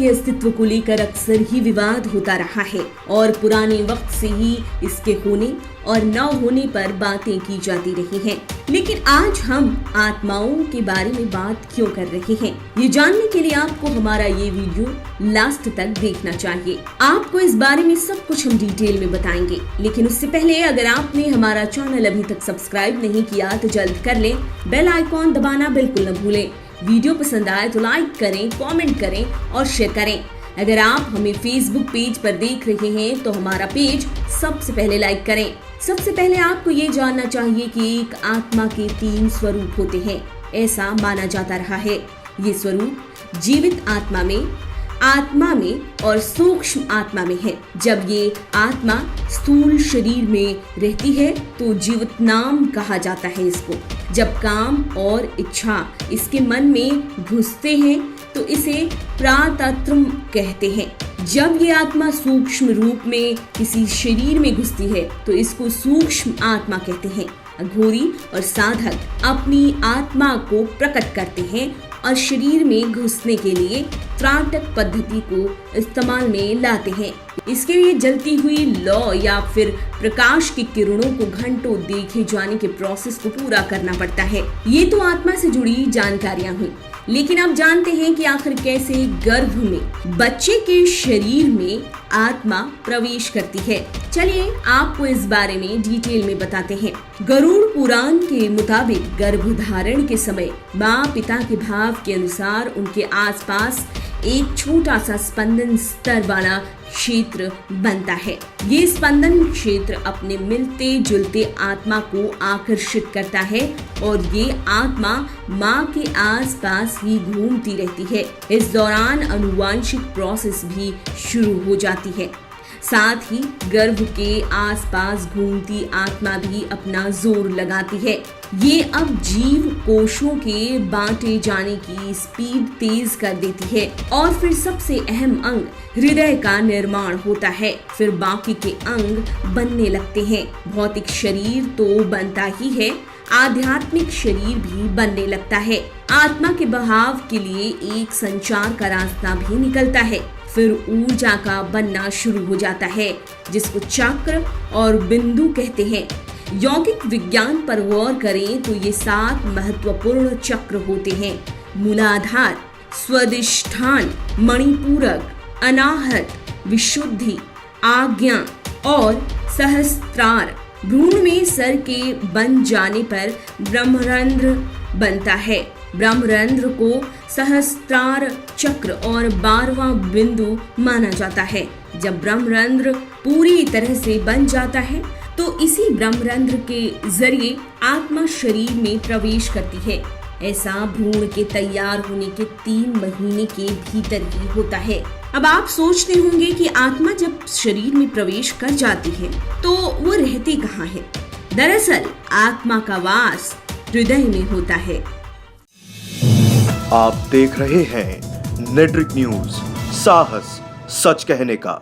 के अस्तित्व को लेकर अक्सर ही विवाद होता रहा है और पुराने वक्त से ही इसके होने और न होने पर बातें की जाती रही हैं। लेकिन आज हम आत्माओं के बारे में बात क्यों कर रहे हैं, ये जानने के लिए आपको हमारा ये वीडियो लास्ट तक देखना चाहिए। आपको इस बारे में सब कुछ हम डिटेल में बताएंगे, लेकिन उससे पहले अगर आपने हमारा चैनल अभी तक सब्सक्राइब नहीं किया तो जल्द कर लें। बेल आइकॉन दबाना बिल्कुल न भूलें। वीडियो पसंद आए तो लाइक करें, कमेंट करें और शेयर करें। अगर आप हमें फेसबुक पेज पर देख रहे हैं तो हमारा पेज सबसे पहले लाइक करें। सबसे पहले आपको ये जानना चाहिए कि एक आत्मा के 3 स्वरूप होते हैं, ऐसा माना जाता रहा है। ये स्वरूप जीवित आत्मा में और सूक्ष्म आत्मा में है। जब ये आत्मा स्थूल शरीर में रहती है तो जीवित नाम कहा जाता है इसको। जब काम और इच्छा इसके मन में घुसते हैं तो इसे प्रातत्रम कहते हैं। जब ये आत्मा सूक्ष्म रूप में किसी शरीर में घुसती है तो इसको सूक्ष्म आत्मा कहते हैं। अघोरी और साधक अपनी आत्मा को प्रकट करते हैं और शरीर में घुसने के लिए त्राटक पद्धति को इस्तेमाल में लाते हैं। इसके लिए जलती हुई लौ या फिर प्रकाश की किरणों को घंटों देखे जाने के प्रोसेस को पूरा करना पड़ता है। ये तो आत्मा से जुड़ी जानकारियां हुई, लेकिन अब जानते हैं कि आखिर कैसे गर्भ में बच्चे के शरीर में आत्मा प्रवेश करती है। चलिए आपको इस बारे में डिटेल में बताते हैं। गरुड़ पुराण के मुताबिक गर्भधारण के समय माँ पिता के भाव के अनुसार उनके आसपास एक छोटा सा स्पंदन स्तर वाला क्षेत्र बनता है। ये स्पंदन क्षेत्र अपने मिलते जुलते आत्मा को आकर्षित करता है और ये आत्मा माँ के आसपास ही घूमती रहती है। इस दौरान आनुवांशिक प्रोसेस भी शुरू हो जाती है। साथ ही गर्भ के आसपास घूमती आत्मा भी अपना जोर लगाती है। ये अब जीव कोशों के बांटे जाने की स्पीड तेज कर देती है और फिर सबसे अहम अंग हृदय का निर्माण होता है। फिर बाकी के अंग बनने लगते हैं। भौतिक शरीर तो बनता ही है, आध्यात्मिक शरीर भी बनने लगता है। आत्मा के बहाव के लिए एक संचार का रास्ता भी निकलता है। फिर ऊर्जा का बनना शुरू हो जाता है, जिसको चक्र और बिंदु कहते हैं। यौगिक विज्ञान पर गौर करें तो ये 7 महत्वपूर्ण चक्र होते हैं। मूलाधार, स्वादिष्ठान, मणिपूरक, अनाहत, विशुद्धि, आज्ञा और सहस्त्रार। भ्रूण में सर के बन जाने पर ब्रह्मरंध्र बनता है। ब्रह्मरंध्र को सहस्त्रार चक्र और 12वां बिंदु माना जाता है। जब ब्रह्मरंध्र पूरी तरह से बन जाता है तो इसी ब्रह्मरंध्र के जरिए आत्मा शरीर में प्रवेश करती है। ऐसा भ्रूण के तैयार होने के 3 महीने के भीतर ही होता है। अब आप सोचते होंगे कि आत्मा जब शरीर में प्रवेश कर जाती है तो वो रहती कहाँ है? दरअसल आत्मा का वास हृदय में होता है। आप देख रहे हैं नेट्रिक न्यूज, साहस सच कहने का।